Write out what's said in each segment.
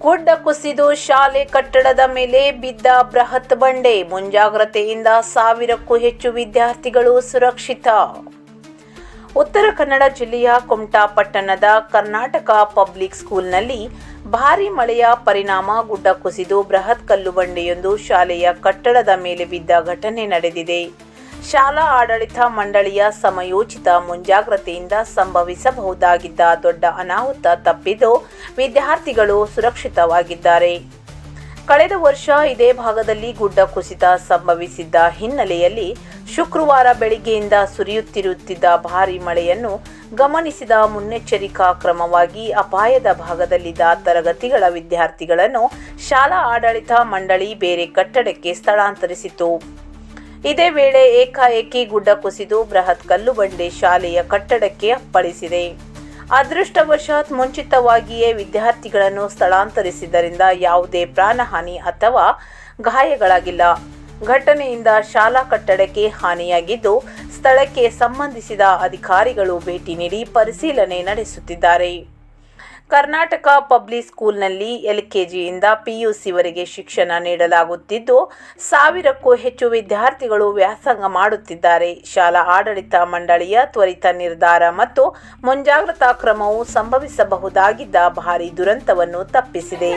ಗುಡ್ಡ ಕುಸಿದು ಶಾಲೆ ಕಟ್ಟಡದ ಮೇಲೆ ಬಿದ್ದ ಬೃಹತ್ ಬಂಡೆ. ಮುಂಜಾಗ್ರತೆಯಿಂದ 1000ಕ್ಕೂ ಹೆಚ್ಚು ವಿದ್ಯಾರ್ಥಿಗಳು ಸುರಕ್ಷಿತ. ಉತ್ತರ ಕನ್ನಡ ಜಿಲ್ಲೆಯ ಕುಮಟಾ ಪಟ್ಟಣದ ಕರ್ನಾಟಕ ಪಬ್ಲಿಕ್ ಸ್ಕೂಲ್ನಲ್ಲಿ ಭಾರೀ ಮಳೆಯ ಪರಿಣಾಮ ಗುಡ್ಡ ಕುಸಿದು ಬೃಹತ್ ಕಲ್ಲು ಬಂಡೆಯೊಂದು ಶಾಲೆಯ ಕಟ್ಟಡದ ಮೇಲೆ ಬಿದ್ದ ಘಟನೆ ನಡೆದಿದೆ. ಶಾಲಾ ಆಡಳಿತ ಮಂಡಳಿಯ ಸಮಯೋಚಿತ ಮುಂಜಾಗ್ರತೆಯಿಂದ ಸಂಭವಿಸಬಹುದಾಗಿದ್ದ ದೊಡ್ಡ ಅನಾಹುತ ತಪ್ಪಿದ್ದು ವಿದ್ಯಾರ್ಥಿಗಳು ಸುರಕ್ಷಿತವಾಗಿದ್ದಾರೆ. ಕಳೆದ ವರ್ಷ ಇದೇ ಭಾಗದಲ್ಲಿ ಗುಡ್ಡ ಕುಸಿತ ಸಂಭವಿಸಿದ್ದ ಹಿನ್ನೆಲೆಯಲ್ಲಿ ಶುಕ್ರವಾರ ಬೆಳಿಗ್ಗೆಯಿಂದ ಸುರಿಯುತ್ತಿರುತ್ತಿದ್ದ ಭಾರೀ ಮಳೆಯನ್ನು ಗಮನಿಸಿದ ಮುನ್ನೆಚ್ಚರಿಕಾ ಕ್ರಮವಾಗಿ ಅಪಾಯದ ಭಾಗದಲ್ಲಿದ್ದ ತರಗತಿಗಳ ವಿದ್ಯಾರ್ಥಿಗಳನ್ನು ಶಾಲಾ ಆಡಳಿತ ಮಂಡಳಿ ಬೇರೆ ಕಟ್ಟಡಕ್ಕೆ ಸ್ಥಳಾಂತರಿಸಿತು. ಇದೇ ವೇಳೆ ಏಕಾಏಕಿ ಗುಡ್ಡ ಕುಸಿದು ಬೃಹತ್ ಕಲ್ಲು ಬಂಡೆ ಶಾಲೆಯ ಕಟ್ಟಡಕ್ಕೆ ಅಪ್ಪಳಿಸಿದೆ. ಅದೃಷ್ಟವಶಾತ್ ಮುಂಚಿತವಾಗಿಯೇ ವಿದ್ಯಾರ್ಥಿಗಳನ್ನು ಸ್ಥಳಾಂತರಿಸಿದ್ದರಿಂದ ಯಾವುದೇ ಪ್ರಾಣಹಾನಿ ಅಥವಾ ಗಾಯಗಳಾಗಿಲ್ಲ. ಘಟನೆಯಿಂದ ಶಾಲಾ ಕಟ್ಟಡಕ್ಕೆ ಹಾನಿಯಾಗಿದ್ದು ಸ್ಥಳಕ್ಕೆ ಸಂಬಂಧಿಸಿದ ಅಧಿಕಾರಿಗಳು ಭೇಟಿ ನೀಡಿ ಪರಿಶೀಲನೆ ನಡೆಸುತ್ತಿದ್ದಾರೆ. ಕರ್ನಾಟಕ ಪಬ್ಲಿಕ್ ಸ್ಕೂಲ್ನಲ್ಲಿ ಎಲ್ಕೆಜಿಯಿಂದ ಪಿಯುಸಿವರೆಗೆ ಶಿಕ್ಷಣ ನೀಡಲಾಗುತ್ತಿದ್ದು 1000ಕ್ಕೂ ಹೆಚ್ಚು ವಿದ್ಯಾರ್ಥಿಗಳು ವ್ಯಾಸಂಗ ಮಾಡುತ್ತಿದ್ದಾರೆ. ಶಾಲಾ ಆಡಳಿತ ಮಂಡಳಿಯ ತ್ವರಿತ ನಿರ್ಧಾರ ಮತ್ತು ಮುಂಜಾಗ್ರತಾ ಕ್ರಮವು ಸಂಭವಿಸಬಹುದಾಗಿದ್ದ ಭಾರೀ ದುರಂತವನ್ನು ತಪ್ಪಿಸಿದೆ.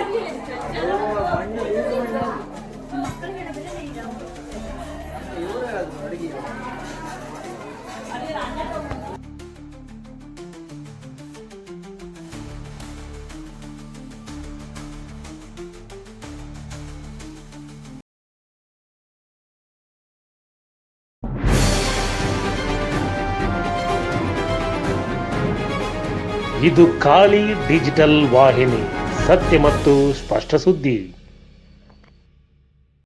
ಇದು ಖಾಲಿ ಡಿಜಿಟಲ್ ವಾಹಿನಿ, ಸತ್ಯ ಮತ್ತು ಸ್ಪಷ್ಟ ಸುದ್ದಿ.